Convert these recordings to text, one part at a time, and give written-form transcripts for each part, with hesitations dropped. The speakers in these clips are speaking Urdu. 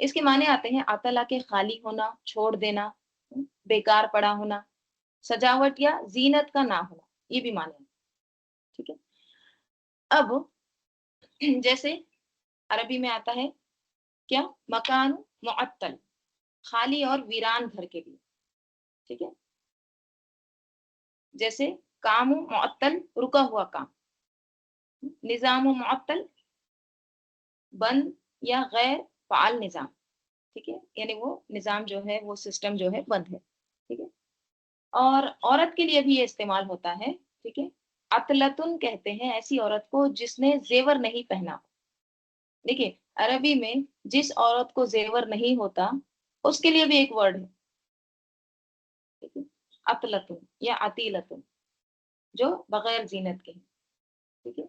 اس کے معنی آتے ہیں اطلا کے خالی ہونا، چھوڑ دینا، بیکار پڑا ہونا، سجاوٹ یا زینت کا نہ ہونا، یہ بھی معنی ہے. ٹھیک ہے. اب جیسے عربی میں آتا ہے کیا، مکان معطل، خالی اور ویران گھر کے لیے. ٹھیک ہے. جیسے کام معطل، رکا ہوا کام. نظام معطل، بند یا غیر فعال نظام. ٹھیک ہے، یعنی وہ نظام جو ہے، وہ سسٹم جو ہے بند ہے. ٹھیک ہے. اور عورت کے لیے بھی یہ استعمال ہوتا ہے. ٹھیک ہے. اطلتن کہتے ہیں ایسی عورت کو جس نے زیور نہیں پہنا. دیکھیے عربی میں جس عورت کو زیور نہیں ہوتا اس کے لیے بھی ایک ورڈ ہے. ٹھیک ہے. اطلتن یا عطیلتن، جو بغیر زینت کے ہیں. ٹھیک ہے.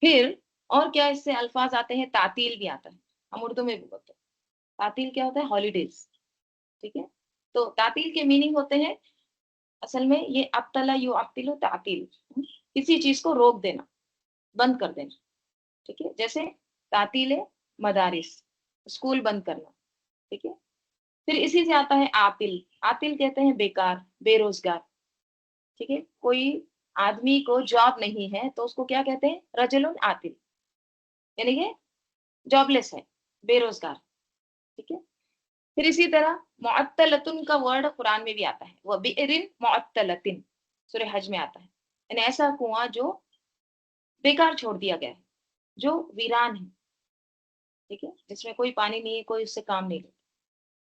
پھر اور کیا اس سے الفاظ آتے ہیں، تعطیل بھی آتا ہے، ہم اردو میں بھی بولتے ہیں. تعطیل کیا ہوتا ہے، ہالیڈیز. ٹھیک ہے. تو تعطیل کے میننگ ہوتے ہیں اصل میں یہ ابتلا یو ابتلو تعطیل، کسی چیز کو روک دینا، بند کر دینا. ٹھیک ہے. جیسے تعطیل مدارس، اسکول بند کرنا. ٹھیک ہے. پھر اسی سے آتا ہے عاطل. عاطل کہتے ہیں بیکار، بے روزگار. ٹھیک ہے. کوئی آدمی کو جاب نہیں ہے تو اس کو کیا کہتے ہیں، رجل عاطل، یعنی کہ جاب لیس ہے، بے روزگار. ٹھیک ہے. پھر اسی طرح معطلتن کا ورڈ قرآن میں بھی آتا ہے، وہ بئر معطلتن، سورہ حج میں آتا ہے، یعنی ایسا کنواں جو بیکار چھوڑ دیا گیا ہے، جو ویران ہے. ٹھیک ہے. جس میں کوئی پانی نہیں ہے، کوئی اس سے کام نہیں لیتا.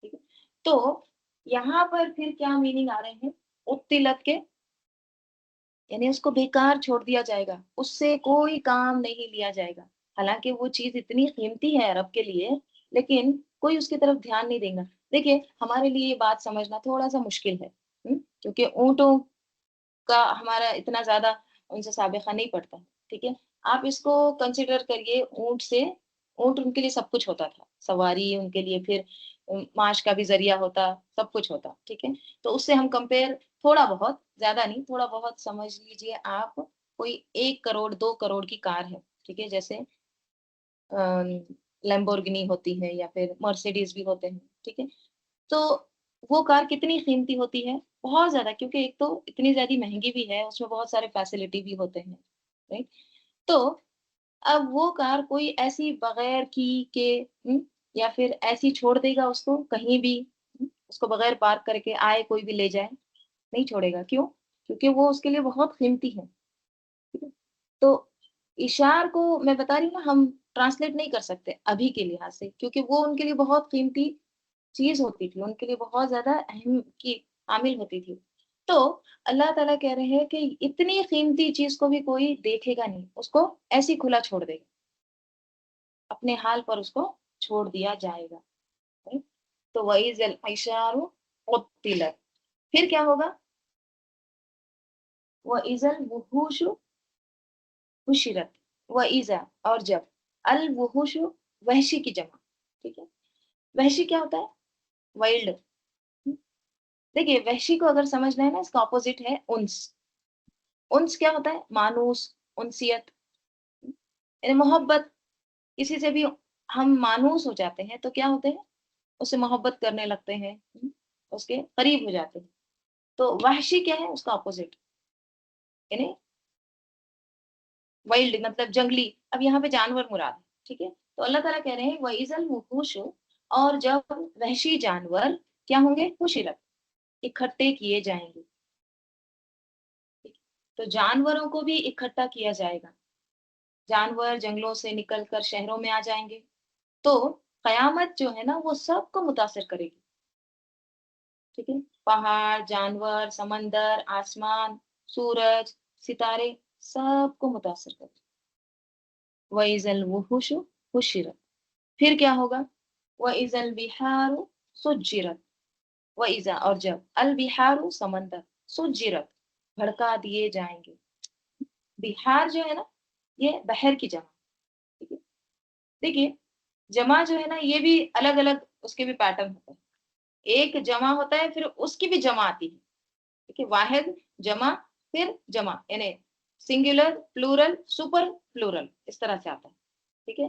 ٹھیک ہے. تو یہاں پر پھر کیا میننگ آ رہے ہیں، ابتلت کے، یعنی اس کو بیکار چھوڑ دیا جائے گا، اس سے کوئی کام نہیں لیا جائے گا. حالانکہ وہ چیز اتنی قیمتی ہے عرب کے لیے، لیکن کوئی اس کی طرف دھیان نہیں دے گا. دیکھیے ہمارے لیے یہ بات سمجھنا تھوڑا سا مشکل ہے، کیونکہ اونٹوں کا ہمارا اتنا زیادہ ان سے سابقہ نہیں پڑتا. ٹھیک ہے. آپ اس کو کنسیڈر کریے، اونٹ ان کے لیے سب کچھ ہوتا تھا، سواری ان کے لیے، پھر معاش کا بھی ذریعہ ہوتا، سب کچھ ہوتا. ٹھیک ہے. تو اس سے ہم کمپیئر تھوڑا بہت، زیادہ نہیں، تھوڑا بہت سمجھ لیجئے آپ، کوئی 1 کروڑ 2 کروڑ کی کار ہے. ٹھیک ہے. جیسے لیمبورگنی ہوتی ہے یا پھر مرسیڈیز بھی ہوتے ہیں. ٹھیک ہے. تو وہ کار کتنی قیمتی ہوتی ہے، بہت زیادہ، کیونکہ ایک تو اتنی زیادہ مہنگی بھی ہے، اس میں بہت سارے فیسلٹی بھی ہوتے ہیں. رائٹ. تو اب وہ کار کوئی ایسی بغیر کی کے یا پھر ایسی چھوڑ دے گا اس کو کہیں بھی، اس کو بغیر پارک کر کے آئے کوئی بھی لے جائے، نہیں چھوڑے گا. کیوں؟ کیونکہ وہ اس کے لیے بہت قیمتی ہے. ٹھیک ہے. تو اشار کو میں بتا رہی ہوں نا، ہم ٹرانسلیٹ نہیں کر سکتے ابھی کے لحاظ سے، کیونکہ وہ ان کے لیے بہت قیمتی چیز ہوتی تھی، ان کے لیے بہت زیادہ اہم کی عامل ہوتی تھی. تو اللہ تعالیٰ کہہ رہے ہیں کہ اتنی قیمتی چیز کو بھی کوئی دیکھے گا نہیں، اس کو ایسی کھلا چھوڑ دے گا، اپنے حال پر اس کو چھوڑ دیا جائے گا. تو وَإِذَا الْعِشَارُ عُطِّلَتْ، پھر کیا ہوگا، وَإِذَا الْوُحُوشُ حُشِرَتْ. وَإِذَا اور جب، الوحوش وحشی کی جمع. ٹھیک ہے. وحشی کیا ہوتا ہے، وائلڈ. دیکھیے وحشی کو اگر سمجھنا ہے نا، اس کا اپوزٹ ہے انس. انس کیا ہوتا ہے، مانوس، انسیت، یعنی محبت. کسی سے بھی ہم مانوس ہو جاتے ہیں تو کیا ہوتے ہیں، اس سے محبت کرنے لگتے ہیں، اس کے قریب ہو جاتے ہیں. تو وحشی کیا ہے، اس کا اپوزٹ، یعنی وائلڈ مطلب جنگلی. اب یہاں پہ جانور مراد ہے. ٹھیک ہے. تو اللہ تعالیٰ کہہ رہے ہیں وَإِذَا الْوُحُوشُ، اور جب وحشی جانور کیا ہوں گے، حشرت، اکٹھے کیے جائیں گے. تو جانوروں کو بھی اکٹھا کیا جائے گا. جانور جنگلوں سے نکل کر شہروں میں آ جائیں گے. تو قیامت جو ہے نا وہ سب کو متاثر کرے گی. ٹھیک ہے. پہاڑ، جانور، سمندر، آسمان، سورج، ستارے، سب کو متاثر کرے گی. وَإِذَا الْوُحُوشُ حُشِرَتْ. پھر کیا ہوگا، وَإِذَا الْبِحَارُ سُجِّرَتْ. وَإِذَا اور جب، البحار سمندر، سجرت بھڑکا دیے جائیں گے. بحار جو ہے نا یہ بحر کی جمع. ٹھیک ہے. دیکھیے جمع جو ہے نا یہ بھی الگ الگ اس کے بھی پیٹرن ہوتا ہے. ایک جمع ہوتا ہے پھر اس کی بھی جمع آتی ہے. ٹھیک ہے. واحد، جمع، پھر جمع، یعنی سنگولر، پلورل، سپر پلورل، اس طرح سے آتا ہے. ٹھیک ہے.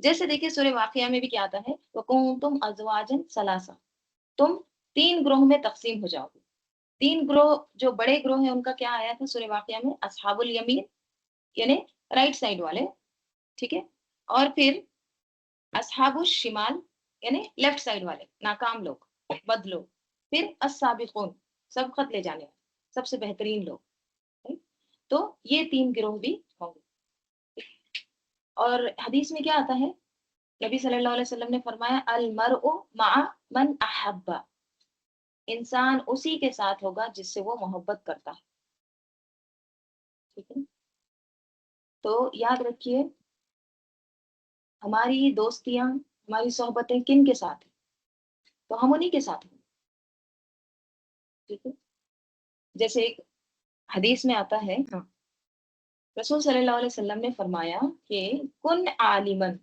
جیسے دیکھیے سورہ واقعہ میں بھی کیا آتا ہے وَكُنتُمْ أَزْوَاجًا ثَلَاثًا، تم 3 گروہ میں تقسیم ہو جاؤ گے. 3 گروہ جو بڑے گروہ ہیں ان کا کیا آیا تھا سورہ واقعہ میں اصحاب الیمین یعنی رائٹ سائڈ والے، ٹھیک ہے، اور پھر اصحاب الشمال یعنی لیفٹ سائڈ والے ناکام لوگ بد لوگ، پھر السابقون سبقت لے جانے والے سب سے بہترین لوگ. تو یہ 3 گروہ بھی ہوں گے. اور حدیث میں کیا آتا ہے نبی صلی اللہ علیہ وسلم نے فرمایا المرء مع من احب، انسان اسی کے ساتھ ہوگا جس سے وہ محبت کرتا ہے. ٹھیک ہے، تو یاد رکھیے ہماری دوستیاں ہماری صحبتیں کن کے ساتھ ہیں تو ہم انہی کے ساتھ ہیں. ٹھیک ہے، جیسے ایک حدیث میں آتا ہے رسول صلی اللہ علیہ وسلم نے فرمایا کہ کن عالمن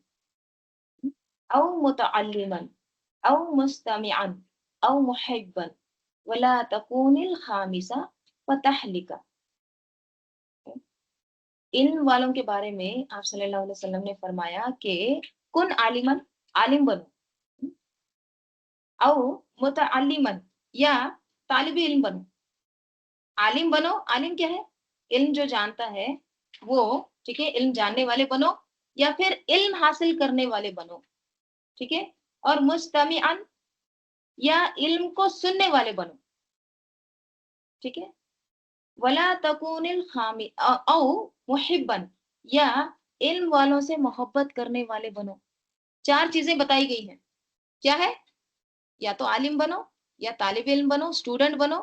او متعلما او مستمعا او محبا ولا تكون الخامسة فتهلك. علم والوں کے بارے میں آپ صلی اللہ علیہ وسلم نے فرمایا کہ کن عالمن عالم بنو، او متعلمن یا طالب علم بنو. عالم بنو، عالم کیا ہے علم جو جانتا ہے وہ، ٹھیک ہے، علم جاننے والے بنو یا پھر علم حاصل کرنے والے بنو. ٹھیک ہے، اور مستمعن یا علم کو سننے والے بنو. ٹھیک ہے، ولا تکون الخامی او محبن یا علم والوں سے محبت کرنے والے بنو. 4 چیزیں بتائی گئی ہیں. کیا ہے؟ یا تو عالم بنو یا طالب علم بنو، اسٹوڈنٹ بنو.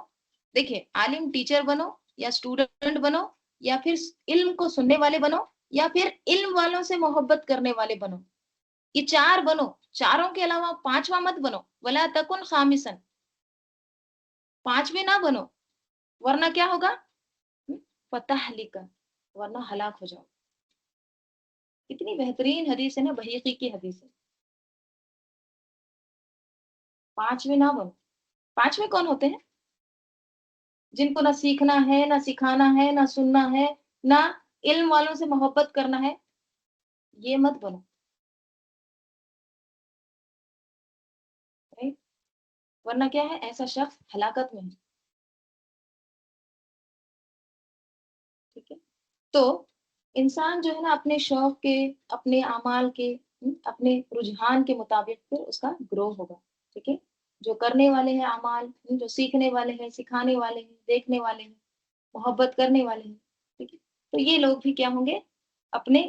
دیکھیے عالم ٹیچر بنو یا اسٹوڈنٹ بنو یا پھر علم کو سننے والے بنو یا پھر علم والوں سے محبت کرنے والے بنو. یہ 4 بنو، چاروں کے علاوہ 5واں مت بنو. ولا تکن خامسن، 5ویں نہ بنو ورنہ کیا ہوگا فتہلک، ورنہ ہلاک ہو جاؤ. کتنی بہترین حدیث ہے نا، بحیقی کی حدیث ہے. 5ویں نہ بنو. 5ویں کون ہوتے ہیں؟ جن کو نہ سیکھنا ہے نہ سکھانا ہے نہ سننا ہے نہ علم والوں سے محبت کرنا ہے. یہ مت بنو. right؟ ورنہ کیا ہے ایسا شخص ہلاکت میں ہے. ٹھیک ہے، تو انسان جو ہے نا اپنے شوق کے، اپنے اعمال کے، اپنے رجحان کے مطابق پھر اس کا گروہ ہوگا. ٹھیک ہے، جو کرنے والے ہیں اعمال، جو سیکھنے والے ہیں، سکھانے والے ہیں، دیکھنے والے ہیں، محبت کرنے والے ہیں. ٹھیک ہے، تو یہ لوگ بھی کیا ہوں گے اپنے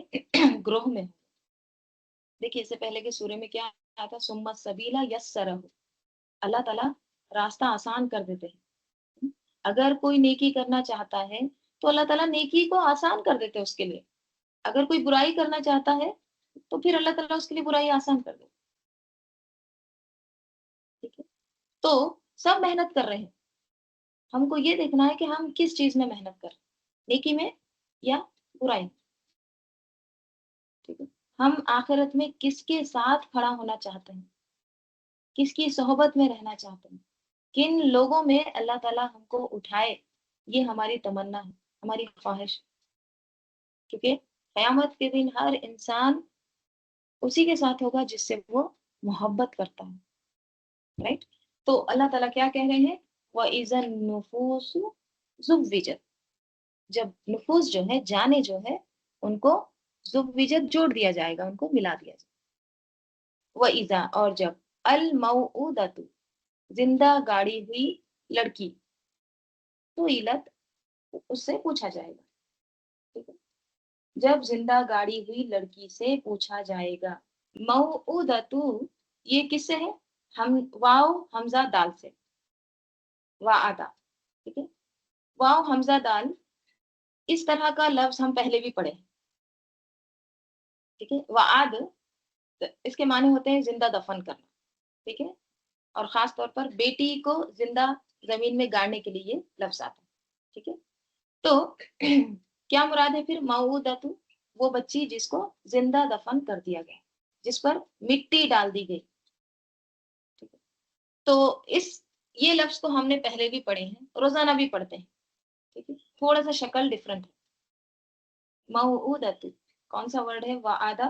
گروہ میں. دیکھیے اس سے پہلے کے سورے میں کیا آیا تھا ثم السبیل یسرہ، اللہ تعالیٰ راستہ آسان کر دیتے ہیں. اگر کوئی نیکی کرنا چاہتا ہے تو اللہ تعالیٰ نیکی کو آسان کر دیتے اس کے لیے. اگر کوئی برائی کرنا چاہتا ہے تو پھر اللہ تعالیٰ اس کے لیے برائی آسان کر دیتے. ٹھیک ہے، تو سب محنت کر رہے ہیں، ہم کو یہ دیکھنا ہے کہ ہم کس چیز میں محنت کر رہے ہیں، نیکی میں یا برائی میں. ٹھیک ہے، ہم آخرت میں کس کے ساتھ کھڑا ہونا چاہتے ہیں، کس کی صحبت میں رہنا چاہتے ہیں، کن لوگوں میں اللہ تعالیٰ ہم کو اٹھائے، یہ ہماری تمنا ہے، ہماری خواہش. کیونکہ قیامت کے دن ہر انسان اسی کے ساتھ ہوگا جس سے وہ محبت کرتا ہے. رائٹ؟ تو اللہ تعالیٰ کیا کہہ رہے ہیں وَإِذَا النُّفُوسُ زُوِّجَتْ، جب نفوس جو ہے جانے جو ہے ان کو زوجت جوڑ دیا جائے گا، ان کو ملا دیا جائے گا. وَإِذَا اور جب الموعودۃ زندہ گاڑی ہوئی لڑکی سئلت اس سے پوچھا جائے گا. ٹھیک ہے، جب زندہ گاڑی ہوئی لڑکی سے پوچھا جائے گا. موعودۃ یہ کس سے ہے؟ ہم واو حمزہ دال سے، وعدہ. ٹھیک ہے، واو حمزہ دال اس طرح کا لفظ ہم پہلے بھی پڑھے. ٹھیک ہے، وعد اس کے معنی ہوتے ہیں زندہ دفن کرنا. ٹھیک ہے، اور خاص طور پر بیٹی کو زندہ زمین میں گاڑنے کے لیے یہ لفظ آتا ہے. ٹھیک ہے، تو کیا مراد ہے پھر موعودۃ؟ وہ بچی جس کو زندہ دفن کر دیا گیا، جس پر مٹی ڈال دی گئی. ٹھیک ہے، تو یہ لفظ تو ہم نے پہلے بھی پڑھے ہیں، روزانہ بھی پڑھتے ہیں. ٹھیک ہے، تھوڑا سا شکل ڈفرنٹ ہے. موعودۃ کون سا ورڈ ہے؟ وعدہ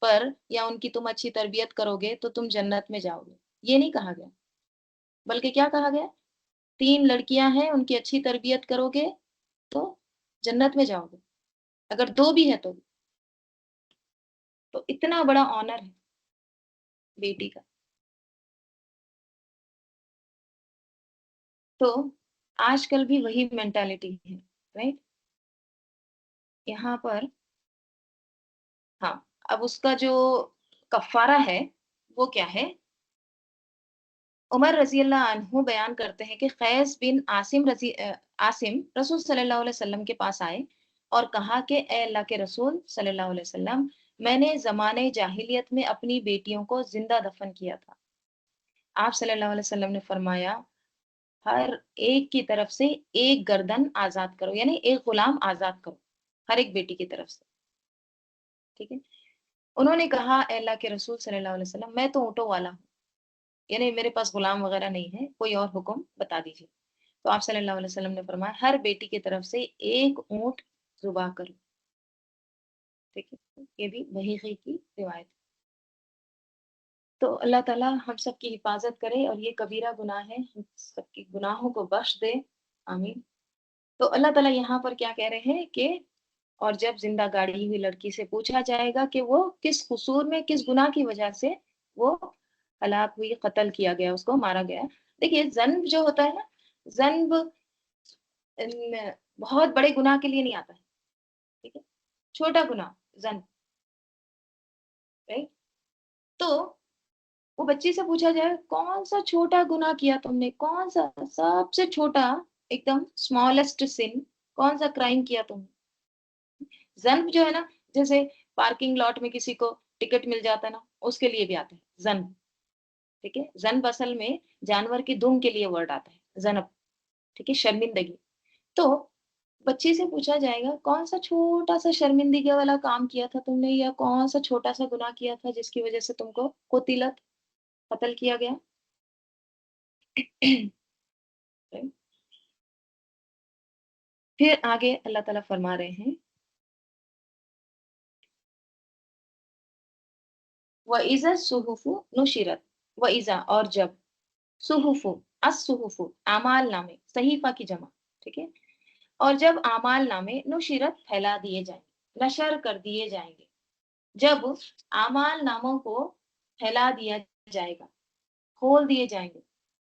پر یا ان کی تم اچھی تربیت کرو گے تو تم جنت میں جاؤ گے، یہ نہیں کہا گیا، بلکہ کیا کہا گیا؟ 3 لڑکیاں ہیں، ان کی اچھی تربیت کرو گے تو جنت میں جاؤ گے، اگر 2 بھی ہے تو اتنا بڑا آنر ہے بیٹی کا۔ تو آج کل بھی وہی مینٹالٹی ہے، رائٹ؟ یہاں پر ہاں، اب اس کا جو کفارہ ہے وہ کیا ہے؟ عمر رضی اللہ عنہ بیان کرتے ہیں کہ قیس بن عاصم رسول صلی اللہ علیہ وسلم کے پاس آئے اور کہا کہ اے اللہ کے رسول صلی اللہ علیہ وسلم، میں نے زمانے جاہلیت میں اپنی بیٹیوں کو زندہ دفن کیا تھا۔ آپ صلی اللہ علیہ وسلم نے فرمایا ہر ایک کی طرف سے ایک گردن آزاد کرو، یعنی ایک غلام آزاد کرو ہر ایک بیٹی کی طرف سے، ٹھیک ہے؟ انہوں نے کہا اے اللہ کے رسول صلی اللہ علیہ وسلم، میں تو اونٹوں والا ہوں، یعنی میرے پاس غلام وغیرہ نہیں ہے، کوئی اور حکم بتا دیجیے۔ تو آپ صلی اللہ علیہ وسلم نے فرمایا ہر بیٹی کی طرف سے ایک اونٹ ذبح کرو، ٹھیک ہے؟ یہ بھی وحی کی روایت ہے۔ تو اللہ تعالیٰ ہم سب کی حفاظت کرے اور یہ کبیرہ گناہ ہے، ہم سب کی گناہوں کو بخش دے، آمین۔ تو اللہ تعالیٰ یہاں پر کیا کہہ رہے ہیں کہ اور جب زندہ گاڑی ہوئی لڑکی سے پوچھا جائے گا کہ وہ کس قصور میں، کس گناہ کی وجہ سے وہ ہلاک ہوئی، قتل کیا گیا، اس کو مارا گیا۔ دیکھیے ذنب جو ہوتا ہے نا، ذنب بہت بڑے گناہ کے لیے نہیں آتا ہے، ٹھیک ہے؟ چھوٹا گناہ ذنب، رائٹ؟ تو وہ بچی سے پوچھا جائے کون سا چھوٹا گناہ کیا تم نے، کون سا سب سے چھوٹا ایک دم اسمالسٹ سن، کون سا کرائم کیا تم نے؟ ذنب جو ہے نا، جیسے پارکنگ لاٹ میں کسی کو ٹکٹ مل جاتا ہے نا، اس کے لیے بھی آتا ہے ذنب، ٹھیک ہے؟ ذنب اصل میں جانور کی دم کے لیے ورڈ آتا ہے ذنب، ٹھیک ہے؟ شرمندگی۔ تو بچی سے پوچھا جائے گا کون سا چھوٹا سا شرمندگی والا کام کیا تھا تم نے، یا کون سا چھوٹا سا گناہ کیا تھا جس کی وجہ سے تم کو قتلت، قتل کیا گیا۔ پھر آگے اللہ تعالیٰ فرما رہے ہیں وَإِذَا الصُّحُفُ نُشِرَتْ، وَإِذَا اور جب، صحف، الصحف اعمال نامے، صحیفہ کی جمع، ٹھیک ہے؟ اور جب اعمال نامے نشرت پھیلا دیے جائیں گے، نشر کر دیے جائیں گے، جب اعمال ناموں کو پھیلا دیا جائے گا، کھول دیے جائیں گے۔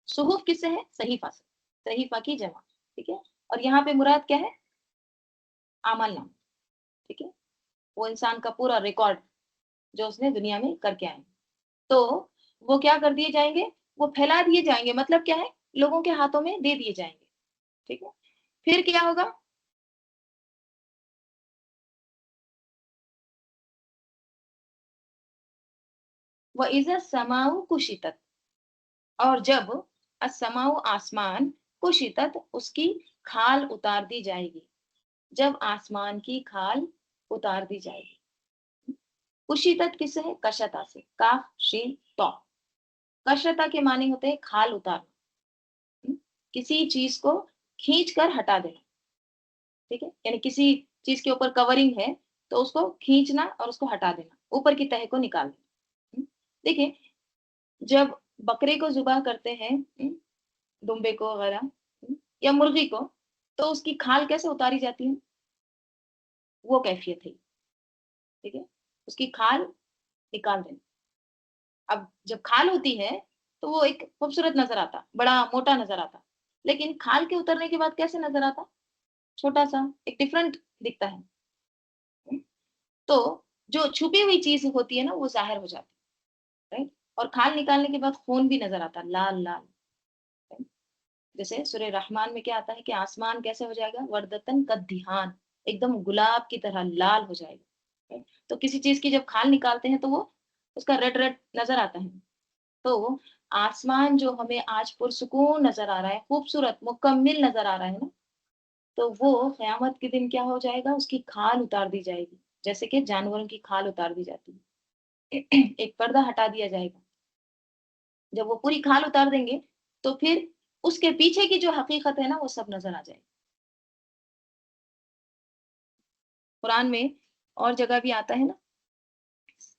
صحف کس سے ہے؟ صحیفہ سے، صحیفہ کی جمع، ٹھیک ہے؟ اور یہاں پہ مراد کیا ہے؟ اعمال نامہ، ٹھیک ہے؟ وہ انسان کا پورا ریکارڈ جو اس نے دنیا میں کر کے آئے، تو وہ کیا کر دیے جائیں گے؟ وہ پھیلا دیے جائیں گے، مطلب کیا ہے؟ لوگوں کے ہاتھوں میں دے دیے جائیں گے، ٹھیک ہے؟ پھر کیا ہوگا؟ وَإِذَا السَّمَاءُ كُشِطَتْ، اور جب السماء آسمان، کشطت اس کی کھال اتار دی جائے گی، جب آسمان کی کھال اتار دی جائے گی۔ کشطت کس سے ہے؟ کشتا سے، کاف شین تو۔ کشتا کے معنی ہوتے ہیں کھال اتارنا، کسی چیز کو کھینچ کر ہٹا دینا، ٹھیک ہے؟ یعنی کسی چیز کے اوپر کورنگ ہے تو اس کو کھینچنا اور اس کو ہٹا دینا، اوپر کی تہہ کو نکال دینا۔ دیکھیں جب بکرے کو ذبح کرتے ہیں، دمبے کو وغیرہ، یا مرغی کو، تو اس کی کھال کیسے اتاری جاتی ہے؟ وہ کیفیت ہے، ٹھیک ہے؟ اس کی کھال نکال دینا۔ اب جب کھال ہوتی ہے تو وہ ایک خوبصورت نظر آتا، بڑا موٹا نظر آتا، لیکن کھال کے اترنے کے بعد کیسے نظر آتا؟ چھوٹا سا، ایک ڈفرنٹ دکھتا ہے۔ تو جو چھپی ہوئی چیز ہوتی ہے نا وہ ظاہر ہو جاتی ہے، رائٹ؟ اور کھال نکالنے کے بعد خون بھی نظر آتا، لال لال۔ جیسے سورہ رحمان میں کیا آتا ہے کہ آسمان کیسے ہو جائے گا؟ وردتن کدھان، ایک دم گلاب کی طرح لال ہو جائے گا۔ تو کسی چیز کی جب کھال نکالتے ہیں تو وہ اس کا ریڈ ریڈ نظر آتا ہے۔ تو آسمان جو ہمیں آج پرسکون نظر آ رہا ہے، خوبصورت مکمل نظر آ رہا ہے نا، تو وہ قیامت کے دن کیا ہو جائے گا؟ اس کی کھال اتار دی جائے گی، جیسے کہ جانوروں کی کھال اتار دی جاتی ہے۔ ایک پردہ ہٹا دیا جائے گا، جب وہ پوری کھال اتار دیں گے تو پھر اس کے پیچھے کی جو حقیقت ہے نا وہ سب نظر آ جائے گی۔ قرآن میں اور جگہ بھی آتا ہے نا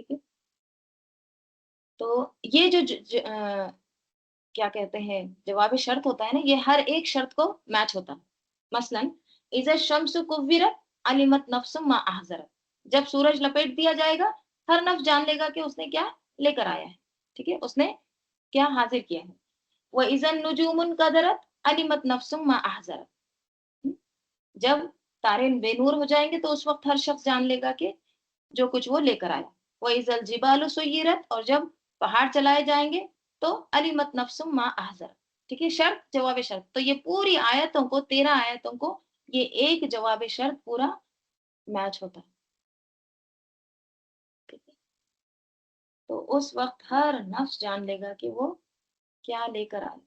ٹھیک ہے. تو یہ جو کیا کہتے ہیں جواب شرط ہوتا ہے نا، یہ ہر ایک شرط کو میچ ہوتا ہے. مثلاً اذا الشمس کوورت علمت نفس ما احضرت، جب سورج لپیٹ دیا جائے گا ہر نفس جان لے گا کہ اس نے کیا لے کر آیا ہے. ٹھیک ہے، اس نے کیا حاضر کیا ہے. وَإِذَا النُّجُومُ انْكَدَرَتْ عَلِمَتْ نَفْسٌ مَا أَحْضَرَتْ، جب تارے بے نور ہو جائیں گے تو اس وقت ہر شخص جان لے گا کہ جو کچھ وہ لے کر آیا. وَإِذَا الْجِبَالُ سُيِّرَتْ، اور جب پہاڑ چلائے جائیں گے تو عَلِمَتْ نَفْسٌ مَا أَحْضَرَتْ. ٹھیک ہے، شرط جواب شرط. تو یہ پوری آیتوں کو 13 آیتوں کو یہ ایک جواب شرط پورا میچ ہوتا ہے. ٹھیک ہے، تو اس وقت ہر نفس جان لے گا کہ وہ کیا لے کر آیا.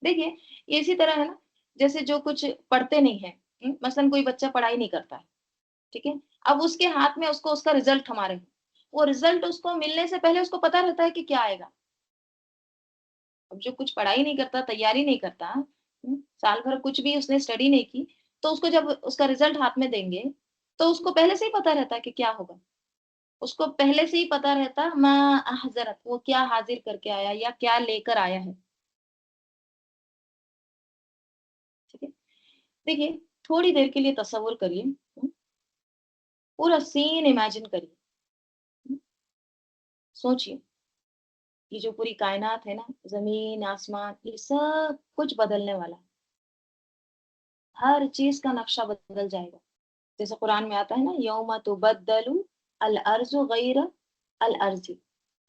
دیکھیے یہ اسی طرح ہے نا، جیسے جو کچھ پڑھتے نہیں ہیں، مثلاً کوئی بچہ پڑھائی نہیں کرتا ہے. ٹھیک ہے، اب اس کے ہاتھ میں اس کا رزلٹ ہمارے ہیں، وہ رزلٹ اس کو ملنے سے پہلے اس کو پتا رہتا ہے کہ کیا آئے گا. اب جو کچھ پڑھائی نہیں کرتا، تیاری نہیں کرتا، سال بھر کچھ بھی اس نے اسٹڈی نہیں کی، تو اس کو جب اس کا رزلٹ ہاتھ میں دیں گے تو اس کو پہلے سے ہی پتا رہتا ہے کہ کیا ہوگا. اس کو پہلے سے ہی پتا رہتا ما احضرت، وہ کیا حاضر کر کے آیا یا کیا لے کر آیا ہے. ٹھیک ہے، دیکھیے تھوڑی دیر کے لیے تصور کریے، پورا سین امیجن کریے، سوچئے یہ جو پوری کائنات ہے نا، زمین آسمان، یہ سب کچھ بدلنے والا ہے. ہر چیز کا نقشہ بدل جائے گا. جیسے قرآن میں آتا ہے نا، یوم تبدل الارض غیر الارض،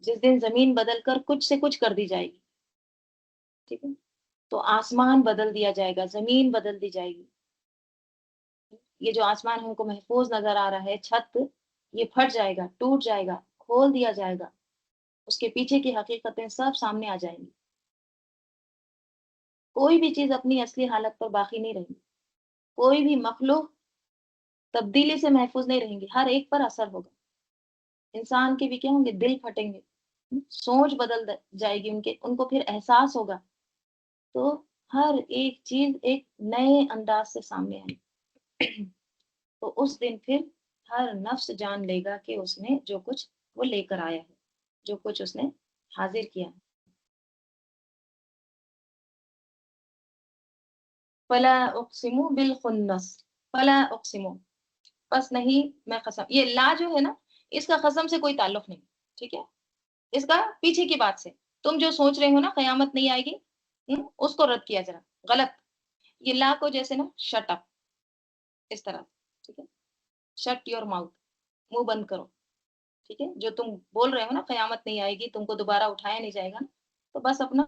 جس دن زمین بدل کر کچھ سے کچھ کر دی جائے گی. ٹھیک ہے، تو آسمان بدل دیا جائے گا، زمین بدل دی جائے گی. یہ جو آسمان ہم کو محفوظ نظر آ رہا ہے، چھت، یہ پھٹ جائے گا، ٹوٹ جائے گا، کھول دیا جائے گا. اس کے پیچھے کی حقیقتیں سب سامنے آ جائیں گی. کوئی بھی چیز اپنی اصلی حالت پر باقی نہیں رہے گی. کوئی بھی مخلوق تبدیلی سے محفوظ نہیں رہیں گی، ہر ایک پر اثر ہوگا. انسان کے بھی کیا ہوں گے، دل پھٹیں گے، سوچ بدل جائے گی، ان کو پھر احساس ہوگا. تو ہر ایک چیز ایک نئے انداز سے سامنے آئے. تو اس دن پھر ہر نفس جان لے گا کہ اس نے جو کچھ وہ لے کر آیا ہے، جو کچھ اس نے حاضر کیا. فلا اقسم بالخنس، فلا اقسم، بس نہیں میں قسم. یہ لا جو ہے نا، اس کا قسم سے کوئی تعلق نہیں. ٹھیک ہے، اس کا پیچھے کی بات سے. تم جو سوچ رہے ہو نا قیامت نہیں آئے گی، اس کو رد کیا جرا، غلط. یہ لا کو جیسے نا شٹ اپ، اس طرح. ٹھیک ہے، شٹ یور ماؤتھ، منہ بند کرو. ٹھیک ہے، جو تم بول رہے ہو نا قیامت نہیں آئے گی، تم کو دوبارہ اٹھایا نہیں جائے گا، تو بس اپنا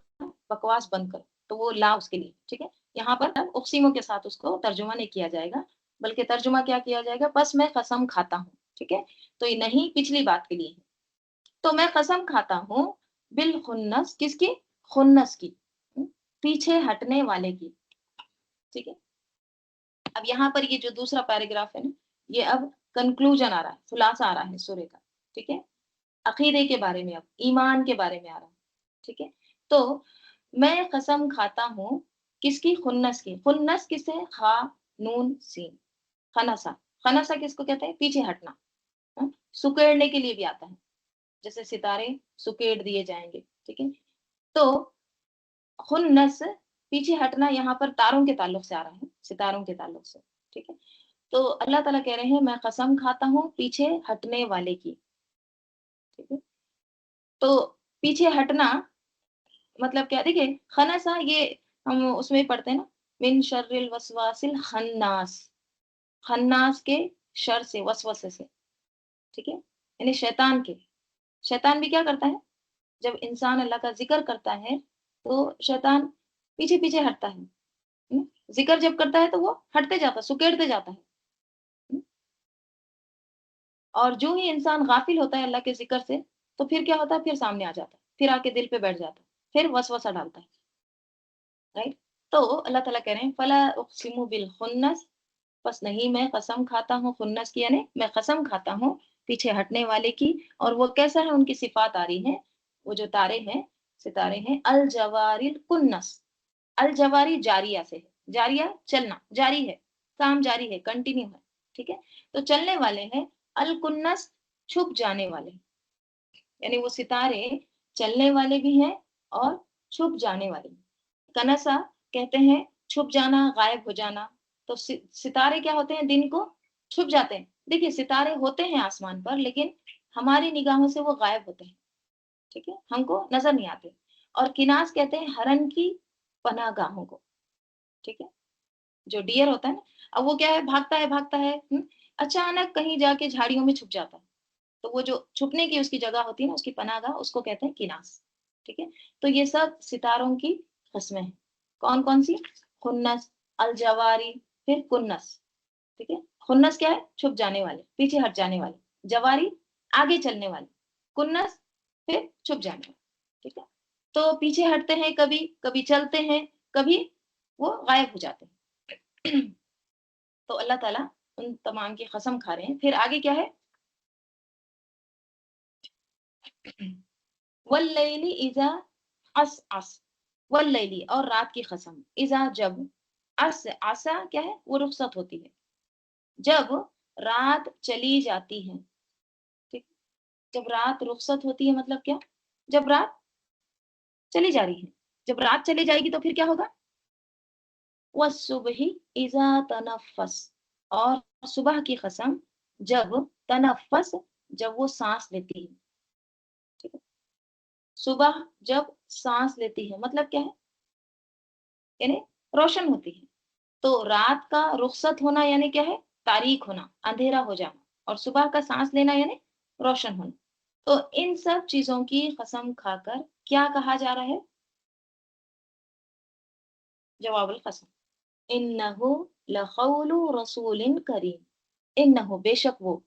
بکواس بند کرو. تو وہ لا اس کے لیے. ٹھیک ہے، یہاں پر اقسیموں کے ساتھ اس کو ترجمہ نہیں کیا جائے گا، بلکہ ترجمہ کیا کیا جائے گا، بس میں قسم کھاتا ہوں. ٹھیک ہے، تو یہ نہیں پچھلی بات کے لیے ہے. تو میں قسم کھاتا ہوں بالخنس، کس کی؟ خنس کی، پیچھے ہٹنے والے کی. ٹھیک ہے، اب یہاں پر یہ جو دوسرا پیراگراف ہے نا، یہ اب کنکلوژن آ رہا ہے، خلاصہ آ رہا ہے سورے کا. ٹھیک ہے، عقیدے کے بارے میں، اب ایمان کے بارے میں آ رہا ہے. ٹھیک ہے، تو میں قسم کھاتا ہوں کس کی؟ خنس کی. خنس کس ہے؟ خا نون سین، خنسا. خنسا کس کو کہتے ہیں؟ پیچھے ہٹنا. سکیڑنے کے لیے بھی آتا ہے، جیسے ستارے سکیڑ دیے جائیں گے. ٹھیک ہے، تو خنس پیچھے ہٹنا یہاں پر تاروں کے تعلق سے آ رہا ہے، ستاروں کے تعلق سے. ٹھیک ہے، تو اللہ تعالیٰ کہہ رہے ہیں میں قسم کھاتا ہوں پیچھے ہٹنے والے کی. ٹھیک ہے، تو پیچھے ہٹنا مطلب کیا؟ دیکھیں خنسا، یہ ہم اس میں پڑھتے ہیں نا، من شر الوسواس الخناس، خناس کے شر سے، وسوسے سے. ٹھیک ہے، یعنی شیطان کے. شیطان بھی کیا کرتا ہے؟ جب انسان اللہ کا ذکر کرتا ہے تو شیطان پیچھے پیچھے ہٹتا ہے. ذکر جب کرتا ہے تو وہ ہٹتے جاتا ہے، سکیڑتے جاتا ہے. اور جو ہی انسان غافل ہوتا ہے اللہ کے ذکر سے، تو پھر کیا ہوتا ہے؟ پھر سامنے آ جاتا ہے، پھر آ کے دل پہ بیٹھ جاتا ہے، پھر وسوسہ ڈالتا ہے. رائٹ، تو اللہ تعالیٰ کہہ رہے ہیں فلا اقسم بالخنس، بس نہیں میں قسم کھاتا ہوں. خنس کی یعنی میں قسم کھاتا ہوں پیچھے ہٹنے والے کی. اور وہ کیسا ہے؟ ان کی صفات آ رہی ہیں، وہ جو تارے ہیں، ستارے ہیں. الجوار الکنس، الجواری جاریہ سے ہے، جاریہ چلنا، جاری ہے، کام جاری ہے، کنٹینیو ہے. ٹھیک ہے، تو چلنے والے ہیں. الکنس چھپ جانے والے، یعنی وہ ستارے چلنے والے بھی ہیں اور چھپ جانے والے بھی۔ کنسا کہتے ہیں چھپ جانا، غائب ہو جانا، تو ستارے کیا ہوتے ہیں؟ دن کو چھپ جاتے ہیں۔ دیکھیے ستارے ہوتے ہیں آسمان پر لیکن ہماری نگاہوں سے وہ غائب ہوتے ہیں، ٹھیک ہے، ہم کو نظر نہیں آتے۔ اور کناس کہتے ہیں ہرن کی پناہ گاہوں کو، ٹھیک ہے، جو ڈیئر ہوتا ہے نا، اب وہ کیا ہے، بھاگتا ہے بھاگتا ہے، اچانک کہیں جا کے جھاڑیوں میں چھپ جاتا ہے، تو وہ جو چھپنے کی اس کی جگہ ہوتی ہے نا، اس کی پناہ گاہ، اس کو کہتے ہیں کناس، ٹھیک ہے۔ تو یہ سب ستاروں کی قسمیں ہیں۔ کون کون سی؟ خنس، الجواری، پھر کنس، ٹھیک ہے۔ خنس کیا ہے؟ چھپ جانے والے، پیچھے ہٹ جانے والے۔ جواری آگے چلنے والے۔ کنس پھر چھپ جانے والے، ٹھیک ہے۔ تو پیچھے ہٹتے ہیں، کبھی کبھی چلتے ہیں، کبھی وہ غائب ہو جاتے ہیں۔ تو اللہ تعالیٰ ان تمام کی قسم کھا رہے ہیں۔ پھر آگے کیا ہے؟ واللیل اذا عسعس، واللیل اور رات کی قسم، اذا جب، عسا کیا ہے؟ وہ رخصت ہوتی ہے، جب رات چلی جاتی ہے، ٹھیک، جب رات رخصت ہوتی ہے مطلب کیا؟ جب رات چلی جا رہی ہے، جب رات چلی جائے گی تو پھر کیا ہوگا؟ والصبح اذا تنفس، اور صبح کی قسم جب تنفس، جب وہ سانس لیتی ہے، ٹھیک ہے، صبح جب سانس لیتی ہے مطلب کیا ہے؟ یعنی روشن ہوتی ہے۔ تو رات کا رخصت ہونا یعنی کیا ہے؟ تاریک ہونا، اندھیرا ہو جانا، اور صبح کا سانس لینا یعنی روشن ہونا۔ تو ان سب چیزوں کی قسم کھا کر کیا کہا جا رہا ہے؟ جواب القسم، انہو لقول رسول کریم، انہو بے شک وہ،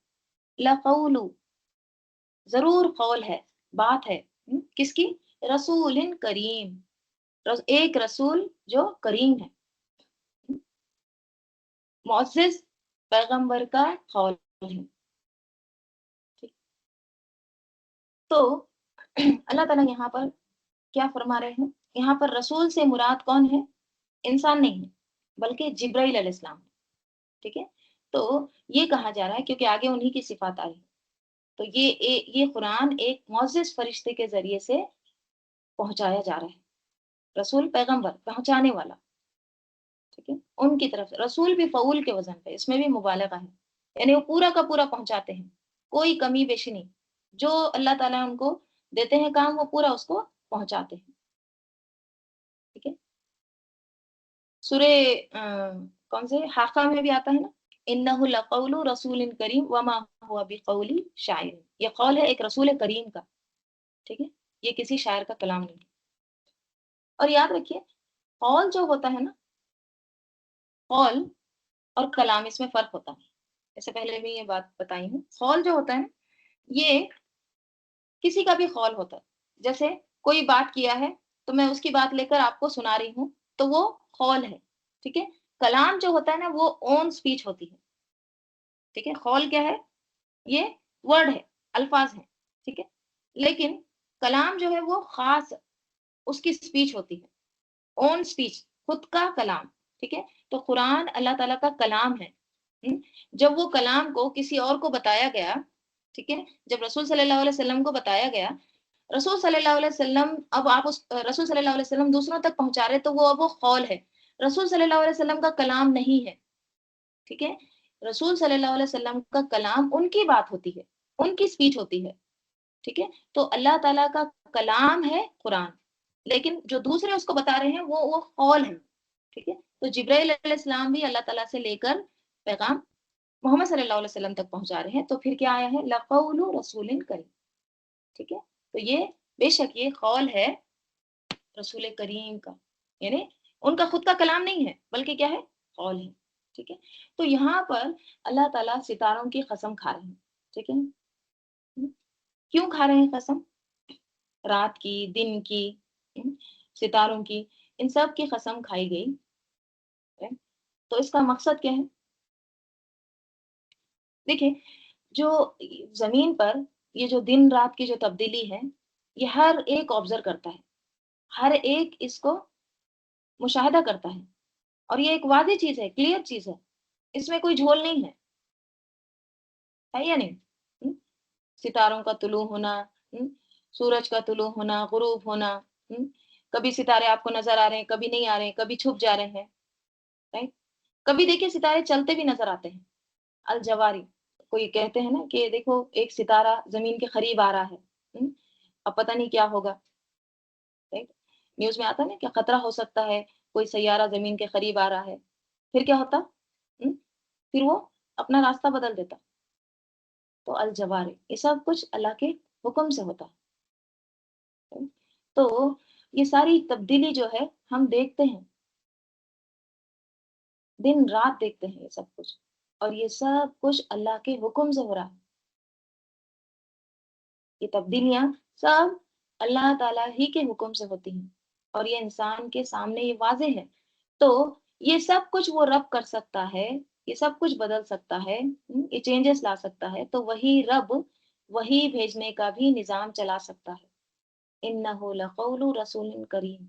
لقول ضرور قول ہے، بات ہے، کس کی؟ رسول کریم، ایک رسول جو کریم ہے، معزز پیغمبر کا قول ہے، ٹھیک۔ تو اللہ تعالیٰ یہاں پر کیا فرما رہے ہیں؟ یہاں پر رسول سے مراد کون ہے؟ انسان نہیں ہے بلکہ جبرائیل علیہ السلام، ٹھیک ہے۔ تو یہ کہا جا رہا ہے کیونکہ آگے انہی کی صفات آئی، تو یہ قرآن ایک معزز فرشتے کے ذریعے سے پہنچایا جا رہا ہے، رسول پیغمبر پہنچانے والا، ٹھیک ہے، ان کی طرف سے۔ رسول بھی فعول کے وزن پہ، اس میں بھی مبالغہ ہے، یعنی وہ پورا کا پورا پہنچاتے ہیں، کوئی کمی بیشی نہیں، جو اللہ تعالیٰ ان کو دیتے ہیں کام وہ پورا اس کو پہنچاتے ہیں، ٹھیک ہے۔ سورہ کون سے حاقہ میں بھی آتا ہے نا، انہ لقول رسول کریم وما هو بقول شاعر، یہ قول ہے ایک رسول کریم کا، ٹھیک ہے، یہ کسی شاعر کا کلام نہیں۔ اور یاد رکھیے قول جو ہوتا ہے نا، قول اور کلام، اس میں فرق ہوتا ہے، ایسے پہلے بھی یہ بات بتائی ہوں۔ قول جو ہوتا ہے یہ کسی کا بھی قول ہوتا ہے، جیسے کوئی بات کیا ہے تو میں اس کی بات لے کر آپ کو سنا رہی ہوں تو وہ قول ہے، ٹھیک ہے۔ کلام جو ہوتا ہے نا وہ اون سپیچ ہوتی ہے، ٹھیک ہے۔ قول کیا ہے؟ یہ ورڈ ہے، الفاظ ہیں، ٹھیک ہے، لیکن کلام جو ہے وہ خاص اس کی سپیچ ہوتی ہے، اون سپیچ، خود کا کلام، ٹھیک ہے۔ تو قرآن اللہ تعالیٰ کا کلام ہے، جب وہ کلام کو کسی اور کو بتایا گیا، ٹھیک ہے، جب رسول صلی اللہ علیہ وسلم کو بتایا گیا، رسول صلی اللہ علیہ وسلم، اب آپ اس رسول صلی اللہ علیہ وسلم دوسروں تک پہنچا رہے تو وہ اب وہ قول ہے، رسول صلی اللہ علیہ وسلم کا کلام نہیں ہے، ٹھیک ہے۔ رسول صلی اللہ علیہ وسلم کا کلام ان کی بات ہوتی ہے، ان کی سپیچ ہوتی ہے، ٹھیک ہے۔ تو اللہ تعالیٰ کا کلام ہے قرآن، لیکن جو دوسرے اس کو بتا رہے ہیں وہ قول ہے، ٹھیک ہے۔ تو جبرائیل علیہ السلام بھی اللہ تعالیٰ سے لے کر پیغام محمد صلی اللہ علیہ وسلم تک پہنچا رہے ہیں، تو پھر کیا آیا ہے؟ لقول رسول کریم، ٹھیک ہے۔ تو یہ بے شک یہ قول ہے رسول کریم کا، یعنی ان کا خود کا کلام نہیں ہے بلکہ کیا ہے؟ قول ہے، ٹھیک ہے۔ تو یہاں پر اللہ تعالیٰ ستاروں کی قسم کھا رہے ہیں، ٹھیک ہے۔ کیوں کھا رہے ہیں قسم؟ رات کی، دن کی، ستاروں کی، ان سب کی قسم کھائی گئی، تو اس کا مقصد کیا ہے؟ دیکھیں جو زمین پر یہ جو دن رات کی جو تبدیلی ہے یہ ہر ایک آبزرو کرتا ہے، ہر ایک اس کو مشاہدہ کرتا ہے، اور یہ ایک واضح چیز ہے، کلیئر چیز ہے، اس میں کوئی جھول نہیں ہے یا نہیں؟ ستاروں کا طلوع ہونا، سورج کا طلوع ہونا، غروب ہونا، کبھی ستارے آپ کو نظر آ رہے ہیں، کبھی نہیں آ رہے ہیں، کبھی چھپ جا رہے ہیں، رائٹ؟ کبھی دیکھیے ستارے چلتے بھی نظر آتے ہیں، الجواری، کوئی کہتے ہیں نا کہ دیکھو ایک ستارہ زمین کے قریب آ رہا ہے، اب پتہ نہیں کیا ہوگا، رائٹ؟ نیوز میں آتا ہے نا کہ خطرہ ہو سکتا ہے، کوئی سیارہ زمین کے قریب آ رہا ہے، پھر کیا ہوتا؟ پھر وہ اپنا راستہ بدل دیتا. تو الجوار یہ سب کچھ اللہ کے حکم سے ہوتا ہے. تو یہ ساری تبدیلی جو ہے ہم دیکھتے ہیں، دن رات دیکھتے ہیں یہ سب کچھ، اور یہ سب کچھ اللہ کے حکم سے ہو رہا ہے. یہ تبدیلیاں سب اللہ تعالیٰ ہی کے حکم سے ہوتی ہیں، اور یہ انسان کے سامنے یہ واضح ہے. تو یہ سب کچھ وہ رب کر سکتا ہے، یہ سب کچھ بدل سکتا ہے، یہ چینجز لا سکتا ہے، تو وہی رب وہی بھیجنے کا بھی نظام چلا سکتا ہے. اِنَّهُ لَقَوْلُ رَسُولٍ کریم.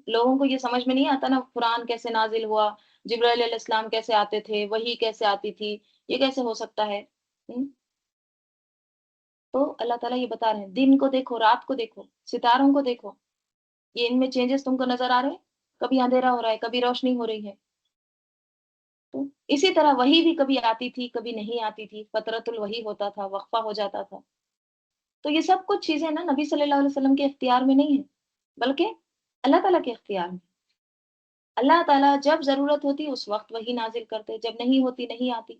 لوگوں کو یہ سمجھ میں نہیں آتا نا، قرآن کیسے نازل ہوا، جبرائیل علیہ السلام کیسے آتے تھے، وحی کیسے آتی تھی، یہ کیسے ہو سکتا ہے. تو اللہ تعالیٰ یہ بتا رہے ہیں، دن کو دیکھو، رات کو دیکھو، ستاروں کو دیکھو، یہ ان میں چینجز تم کو نظر آ رہے ہیں، کبھی اندھیرا ہو رہا ہے، کبھی روشنی ہو رہی ہے. تو اسی طرح وحی بھی کبھی آتی تھی، کبھی نہیں آتی تھی، فترۃ الوحی ہوتا تھا، وقفہ ہو جاتا تھا. تو یہ سب کچھ چیزیں نا نبی صلی اللہ علیہ وسلم کے اختیار میں نہیں ہے، بلکہ اللہ تعالیٰ کے اختیار میں. اللہ تعالیٰ جب ضرورت ہوتی اس وقت وہی نازل کرتے، جب نہیں ہوتی نہیں آتی.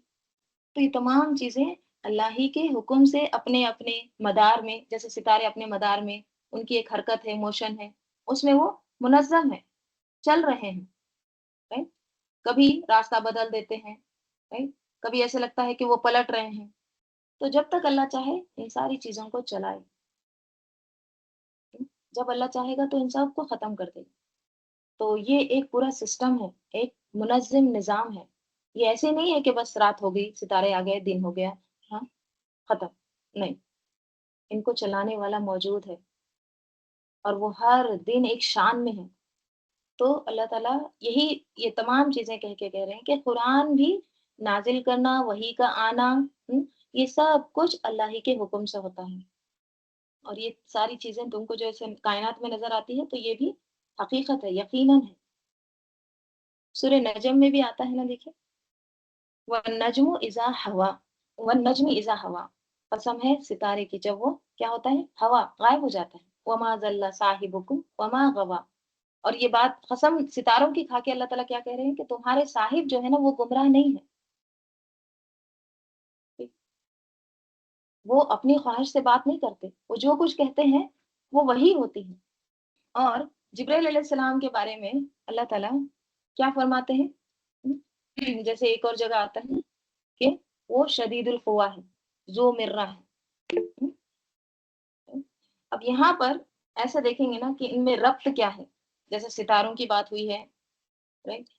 تو یہ تمام چیزیں اللہ ہی کے حکم سے اپنے اپنے مدار میں، جیسے ستارے اپنے مدار میں، ان کی ایک حرکت ہے، موشن ہے، اس میں وہ منظم ہے، چل رہے ہیں. رائٹ؟ کبھی راستہ بدل دیتے ہیں، رائٹ؟ کبھی ایسے لگتا ہے کہ وہ پلٹ رہے ہیں. تو جب تک اللہ چاہے ان ساری چیزوں کو چلائے، جب اللہ چاہے گا تو ان سب کو ختم کر دے گا. تو یہ ایک پورا سسٹم ہے، ایک منظم نظام ہے. یہ ایسے نہیں ہے کہ بس رات ہو گئی، ستارے آ گئے، دن ہو گیا، ہاں ختم. نہیں، ان کو چلانے والا موجود ہے، اور وہ ہر دن ایک شان میں ہے. تو اللہ تعالیٰ یہی یہ تمام چیزیں کہہ کے کہہ رہے ہیں کہ قرآن بھی نازل کرنا، وحی کا آنا، یہ سب کچھ اللہ ہی کے حکم سے ہوتا ہے. اور یہ ساری چیزیں تم کو جو ایسے کائنات میں نظر آتی ہے، تو یہ بھی حقیقت ہے، یقیناً ہے. سورہ نجم میں بھی آتا ہے نا، دیکھیں، وَالنَّجْمُ إِذَا هَوَىٰ، وَالنَّجْمِ إِذَا هَوَىٰ، قسم ہے ستارے کی جب وہ کیا ہوتا ہے، ہوا، غائب ہو جاتا ہے. وَمَا ضَلَّ صَاحِبُكُمْ وَمَا غَوَىٰ. اور یہ بات قسم ستاروں کی کھا کے اللہ تعالیٰ کیا کہہ رہے ہیں کہ تمہارے صاحب جو ہے نا وہ گمراہ نہیں ہے. وہ اپنی خواہش سے بات نہیں کرتے، وہ جو کچھ کہتے ہیں وہ وہی ہوتی ہے. اور جبرائیل علیہ السلام کے بارے میں اللہ تعالیٰ کیا فرماتے ہیں، جیسے ایک اور جگہ آتا ہے کہ وہ شدید القویٰ ہے، ذو مرہ ہے. اب یہاں پر ایسا دیکھیں گے نا کہ ان میں ربط کیا ہے. جیسے ستاروں کی بات ہوئی ہے، رائٹ،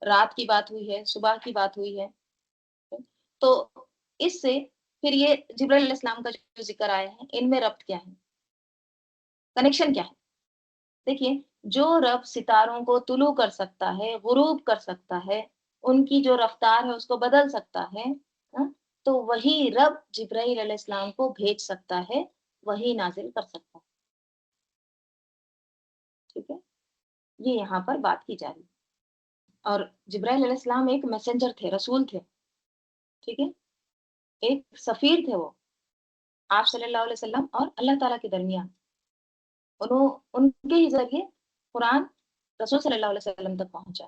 رات کی بات ہوئی ہے، صبح کی بات ہوئی ہے. تو اس سے پھر یہ جبرائیل علیہ السلام کا جو ذکر آیا ہے، ان میں ربط کیا ہے، کنیکشن کیا ہے. دیکھیے، جو رب ستاروں کو طلوع کر سکتا ہے، غروب کر سکتا ہے، ان کی جو رفتار ہے اس کو بدل سکتا ہے، تو وہی رب جبرائیل علیہ السلام کو بھیج سکتا ہے، وہی نازل کر سکتا ہے. ٹھیک ہے، یہ یہاں پر بات کی جا رہی ہے. اور جبرائیل علیہ السلام ایک میسنجر تھے، رسول تھے. ٹھیک ہے، ایک سفیر تھے وہ آپ صلی اللہ علیہ وسلم اور اللہ تعالیٰ کے درمیان. ان کے ہی ذریعے قرآن رسول صلی اللہ علیہ وسلم تک پہنچا.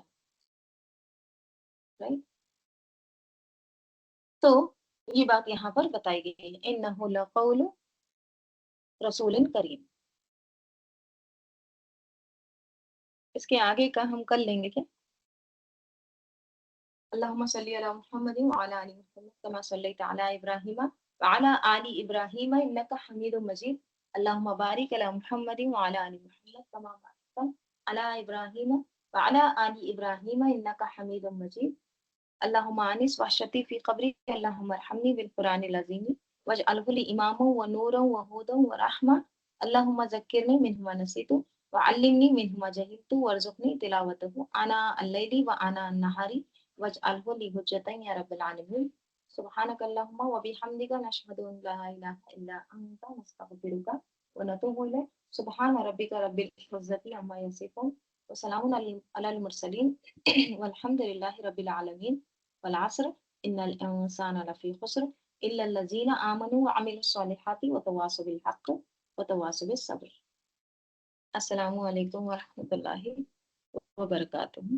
تو یہ بات یہاں پر بتائی گئی ہے، انہ لقول رسول کریم. اس کے آگے کا ہم کر لیں گے کیا. اللہم صلی علی محمد وعلی آل محمد کما صلیت علی ابراہیم وعلی آل ابراہیم انک حمید مجید. اللہم بارک علی محمد وعلی آل محمد کما بارکت علی ابراہیم وعلی آل ابراہیم انک حمید مجید. اللہم آنس وحشتی فی قبری، اللہم ارحمنی بالقرآن العظیم واجعلہ لی اماما ونورا وہدا ورحمہ. اللہم ذکرنی منہ ما نسیت وعلمنی منہ ما جہلت وارزقنی تلاوتہ آناء اللیل وآناء النہار واجعلہ لی حجۃ یا رب العالمین. سبحانك اللهم وبحمدك نشهد أن لا إله إلا أنت نستغفرك ونتوب إليك سبحان ربك رب العزة عما يصفون وسلام على المرسلين والحمد لله رب العالمين والعصر إن الإنسان لفي خسر إلا الذين آمنوا وعملوا الصالحات وتواصوا بالحق وتواصوا بالصبر. السلام علیکم ورحمۃ اللہ وبرکاتہ.